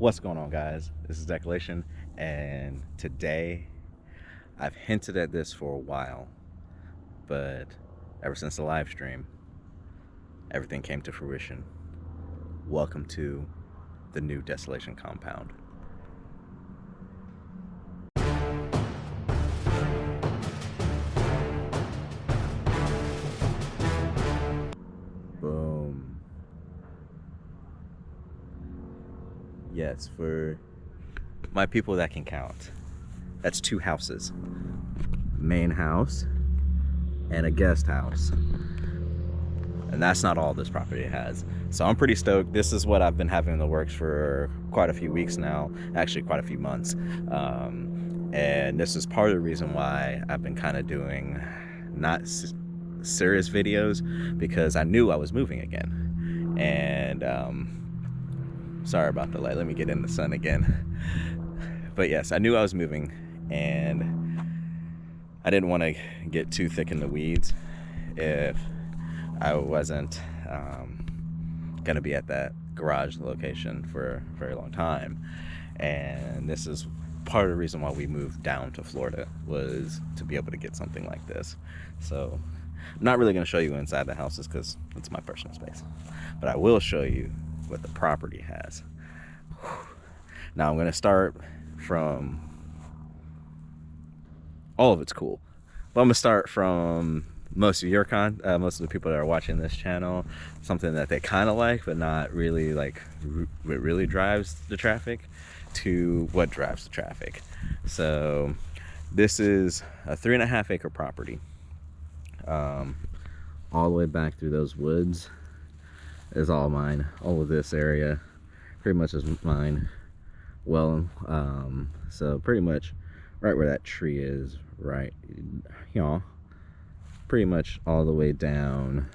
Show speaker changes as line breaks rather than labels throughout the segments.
What's going on, guys? This is Decelation, and today I've hinted at this for a while, but ever since the live stream, everything came to fruition. Welcome to the new Decelation Compound. Boom. Yes, for my people that can count, that's 2 houses. Main house and a guest house. And that's not all this property has. So I'm pretty stoked. This is what I've been having in the works for quite a few weeks now, actually quite a few months. And this is part of the reason why I've been kind of doing not serious videos, because I knew I was moving again. And sorry about the light, let me get in the sun again. But yes, I knew I was moving, and I didn't want to get too thick in the weeds if I wasn't going to be at that garage location for a very long time. And this is part of the reason why we moved down to Florida, was to be able to get something like this. So I'm not really going to show you inside the houses because it's my personal space, but I will show you what the property has. Now I'm going to start from, all of it's cool, but I'm going to start from most of most of the people that are watching this channel, something that they kind of like but not really like what really drives the traffic, to what drives the traffic. So this is a 3.5 acre property, all the way back through those woods is all mine. All of this area pretty much is mine. Well, so pretty much right where that tree is, right, pretty much all the way down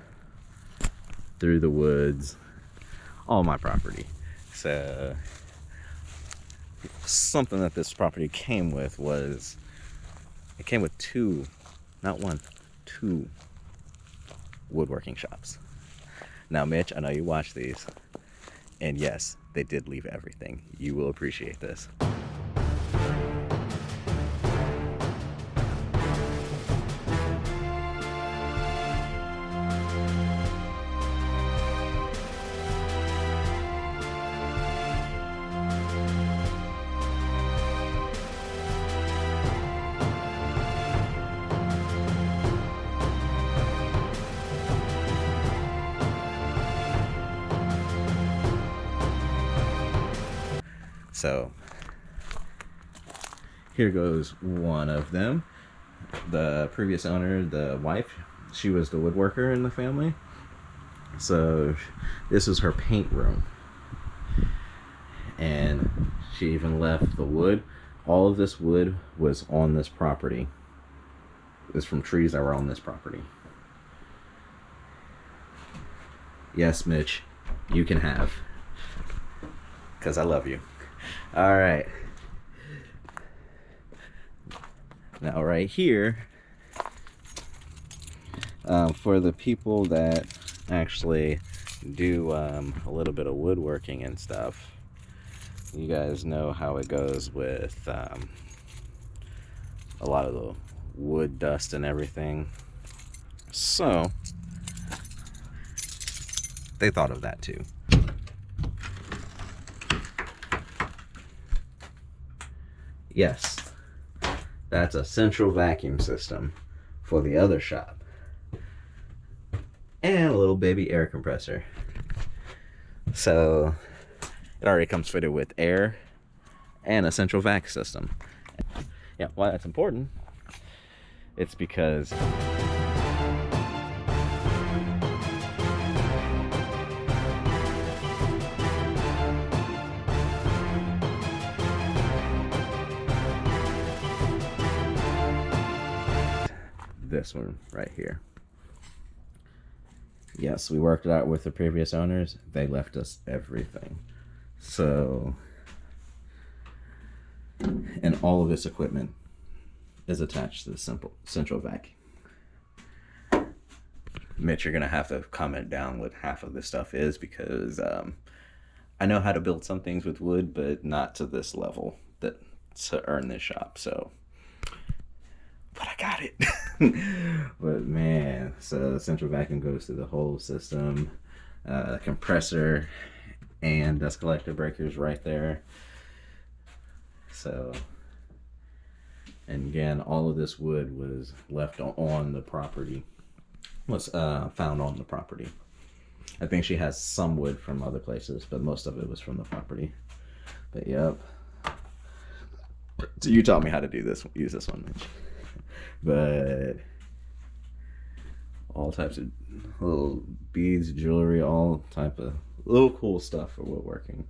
through the woods, all my property. So something that this property came with was, it came with 2, not 1, 2 woodworking shops. Now, Mitch, I know you watch these, and yes, they did leave everything. You will appreciate this. So here goes one of them. The previous owner, the wife, she was the woodworker in the family. So this is her paint room. And she even left the wood. All of this wood was on this property. It's from trees that were on this property. Yes, Mitch, you can have, because I love you. All right. Now right here, for the people that actually do a little bit of woodworking and stuff, you guys know how it goes with a lot of the wood dust and everything. So they thought of that too. Yes, that's a central vacuum system for the other shop, and a little baby air compressor. So it already comes fitted with air and a central vac system. Yeah, why that's important? It's because this one right here. Yes, we worked it out with the previous owners. They left us everything. So, and all of this equipment is attached to the central vac. Mitch, you're gonna have to comment down what half of this stuff is, because I know how to build some things with wood, but not to this level that to earn this shop. So, but I got it. But man, so the central vacuum goes through the whole system. Compressor and dust collector breakers right there. So, and again, all of this wood was left on the property, was found on the property. I think she has some wood from other places, but most of it was from the property. But yep. So you taught me how to do this, use this one, Mitch. But all types of little beads, jewelry, all type of little cool stuff for woodworking.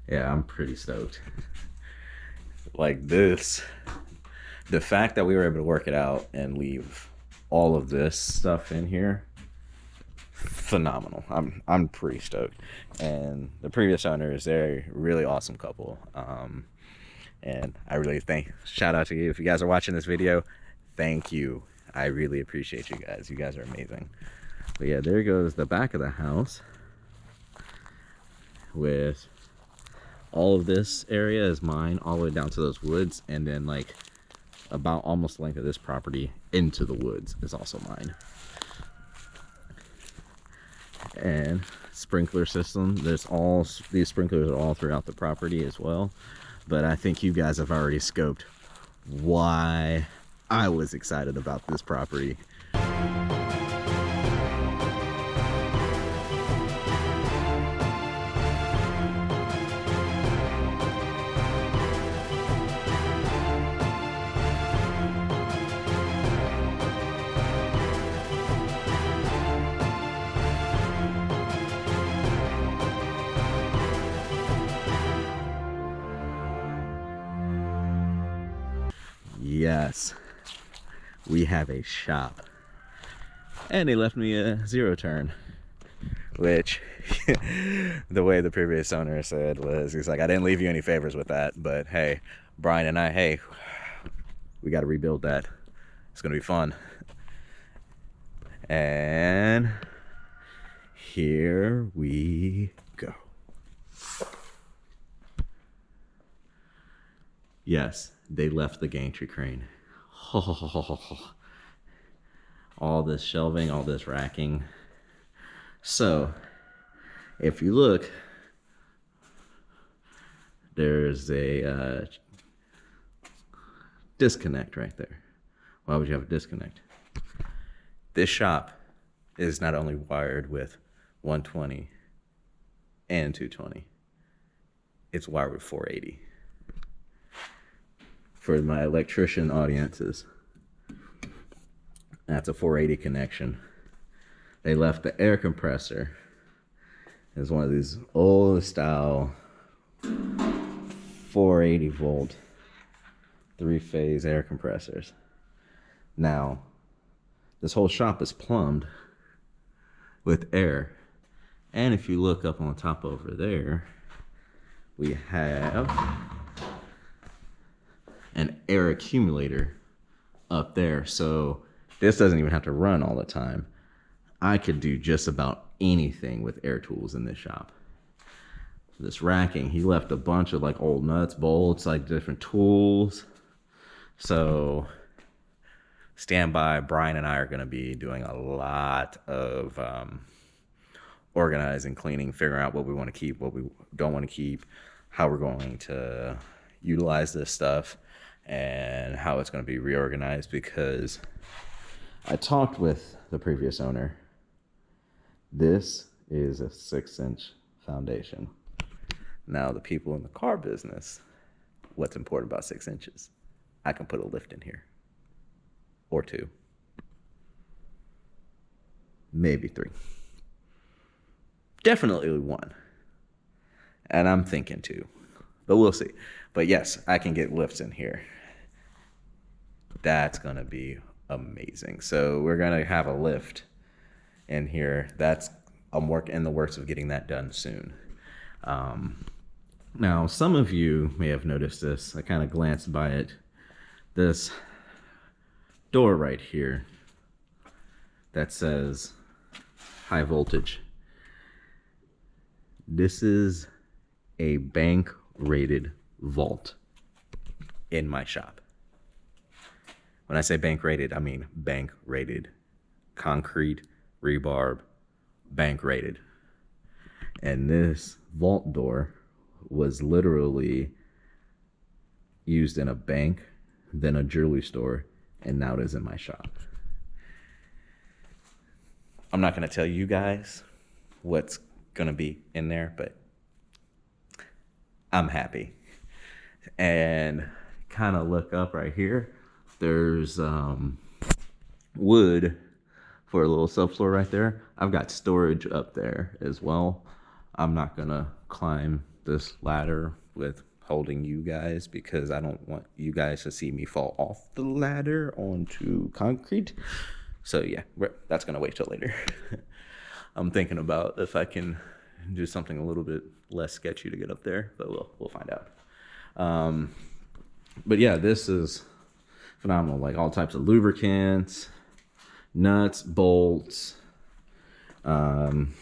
Yeah, I'm pretty stoked. Like this, the fact that we were able to work it out and leave all of this stuff in here, phenomenal. I'm pretty stoked. And the previous owners, they're a really awesome couple. And I really shout out to you if you guys are watching this video. Thank you. I really appreciate you guys. You guys are amazing. But yeah, there goes the back of the house with all of this area is mine, all the way down to those woods, and then like about almost the length of this property into the woods is also mine. And sprinkler system, these sprinklers are all throughout the property as well. But I think you guys have already scoped why I was excited about this property. Yes, we have a shop. And they left me a 0 turn, which the way the previous owner said was, he's like, I didn't leave you any favors with that, but hey, Brian and I, hey, we got to rebuild that. It's going to be fun. And here we go. Yes, they left the gantry crane. All this shelving, all this racking. So, if you look, there's a disconnect right there. Why would you have a disconnect? This shop is not only wired with 120 and 220, it's wired with 480. For my electrician audiences, that's a 480 connection. They left the air compressor. It's one of these old style 480 volt 3-phase air compressors. Now, this whole shop is plumbed with air. And if you look up on the top over there, we have an air accumulator up there. So this doesn't even have to run all the time. I could do just about anything with air tools in this shop. This racking, he left a bunch of like old nuts, bolts, like different tools. So stand by, Brian and I are gonna be doing a lot of organizing, cleaning, figuring out what we wanna keep, what we don't wanna keep, how we're going to utilize this stuff, and how it's going to be reorganized, because I talked with the previous owner. This is a 6-inch foundation. Now, the people in the car business, what's important about 6 inches? I can put a lift in here, or 2, maybe 3, definitely 1, and I'm thinking 2, but we'll see. But yes, I can get lifts in here. That's gonna be amazing. So we're gonna have a lift in here. I'm in the works of getting that done soon. Now, some of you may have noticed this. I kind of glanced by it. This door right here that says high voltage. This is a bank rated vault in my shop. When I say bank rated, I mean bank rated. Concrete, rebar, bank rated. And this vault door was literally used in a bank, then a jewelry store, and now it is in my shop. I'm not going to tell you guys what's going to be in there, but I'm happy. And kind of look up right here. There's wood for a little subfloor right there. I've got storage up there as well. I'm not going to climb this ladder with holding you guys because I don't want you guys to see me fall off the ladder onto concrete. So yeah, that's gonna wait till later. I'm thinking about if I can do something a little bit less sketchy to get up there, but we'll find out. But yeah, this is phenomenal. Like all types of lubricants, nuts, bolts, and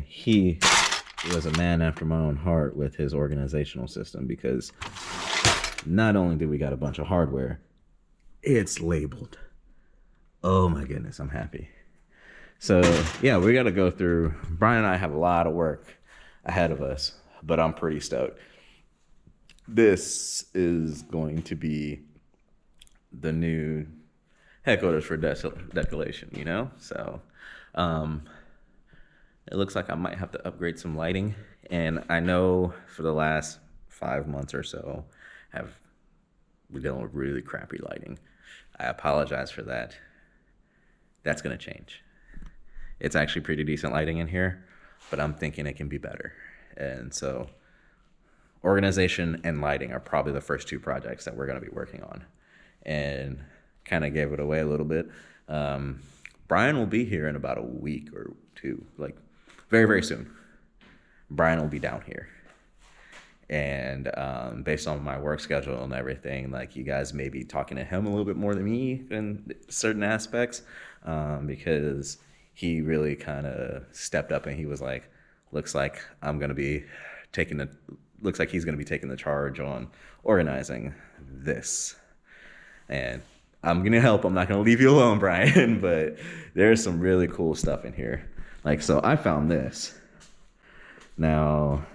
he was a man after my own heart with his organizational system, because not only do we got a bunch of hardware, it's labeled. Oh my goodness, I'm happy. So yeah, we got to go through. Brian and I have a lot of work ahead of us, but I'm pretty stoked. This is going to be the new headquarters for Decelation, you know? So it looks like I might have to upgrade some lighting. And I know for the last 5 months or so, we're dealing with really crappy lighting. I apologize for that. That's going to change. It's actually pretty decent lighting in here, but I'm thinking it can be better. And so organization and lighting are probably the first 2 projects that we're going to be working on. And kind of gave it away a little bit. Brian will be here in about a week or 2, like very, very soon. Brian will be down here. And based on my work schedule and everything, like you guys may be talking to him a little bit more than me in certain aspects, because he really kind of stepped up and he was like, looks like he's going to be taking the charge on organizing this. And I'm going to help. I'm not going to leave you alone, Brian, but there's some really cool stuff in here. Like, so I found this. Now,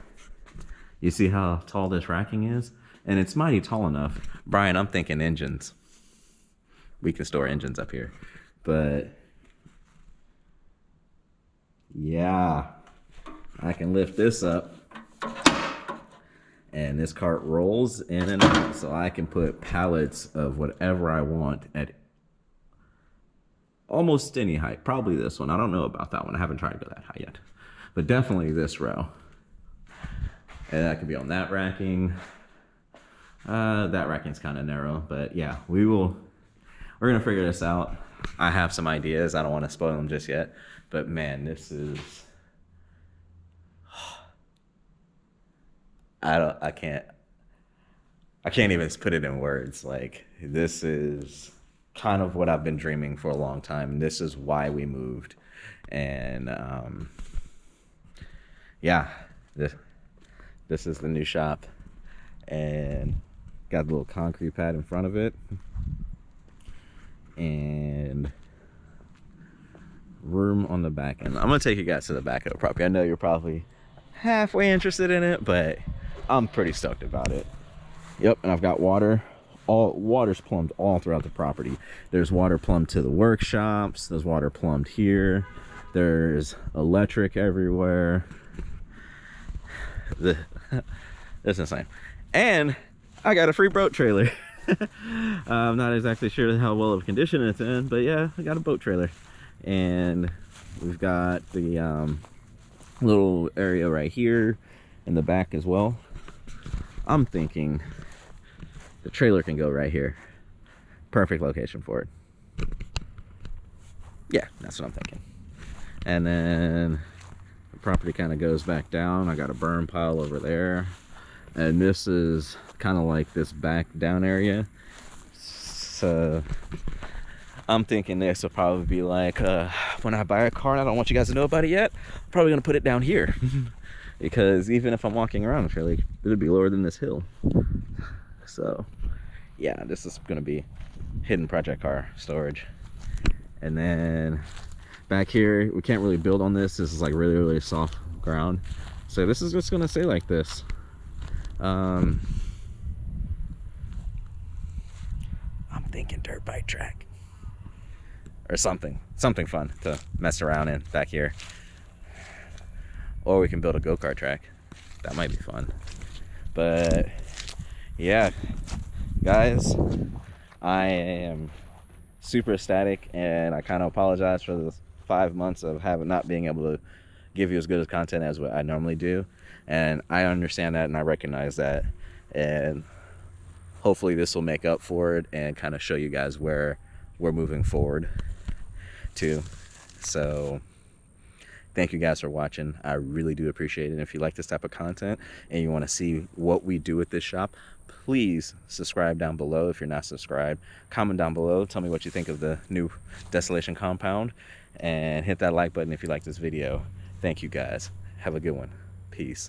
you see how tall this racking is? And it's mighty tall enough. Brian, I'm thinking engines. We can store engines up here. But yeah, I can lift this up. And this cart rolls in and out, so I can put pallets of whatever I want at almost any height. Probably this one. I don't know about that one. I haven't tried to go that high yet. But definitely this row. And that could be on that racking. That racking's kind of narrow, but yeah, we're gonna figure this out. I have some ideas. I don't want to spoil them just yet, but man, this is, I can't even put it in words. Like, this is kind of what I've been dreaming for a long time. This is why we moved. And yeah, this is the new shop, and got a little concrete pad in front of it, and room on the back end. I'm gonna take you guys to the back of the property. I know you're probably halfway interested in it, but I'm pretty stoked about it. Yep, and I've got water. Water's plumbed all throughout the property. There's water plumbed to the workshops. There's water plumbed here. There's electric everywhere. This is insane. And I got a free boat trailer. I'm not exactly sure how well of a condition it's in, but yeah, I got a boat trailer. And we've got the little area right here in the back as well. I'm thinking the trailer can go right here. Perfect location for it. Yeah, that's what I'm thinking. And then the property kind of goes back down. I got a burn pile over there. And this is kind of like this back down area. So I'm thinking this will probably be like, when I buy a car and I don't want you guys to know about it yet, I'm probably gonna put it down here. Because even if I'm walking around, I feel like it would be lower than this hill. So yeah, this is gonna be hidden project car storage. And then back here, we can't really build on this. This is like really, really soft ground. So this is just gonna stay like this. I'm thinking dirt bike track or something fun to mess around in back here. Or we can build a go-kart track. That might be fun. But yeah, guys, I am super ecstatic, and I kind of apologize for the 5 months of not being able to give you as good as content as what I normally do. And I understand that, and I recognize that, and hopefully this will make up for it and kind of show you guys where we're moving forward to. So thank you guys for watching. I really do appreciate it. If you like this type of content and you want to see what we do at this shop, please subscribe down below. If you're not subscribed, comment down below, tell me what you think of the new Decelation Compound, and hit that like button if you like this video. Thank you guys. Have a good one. Peace.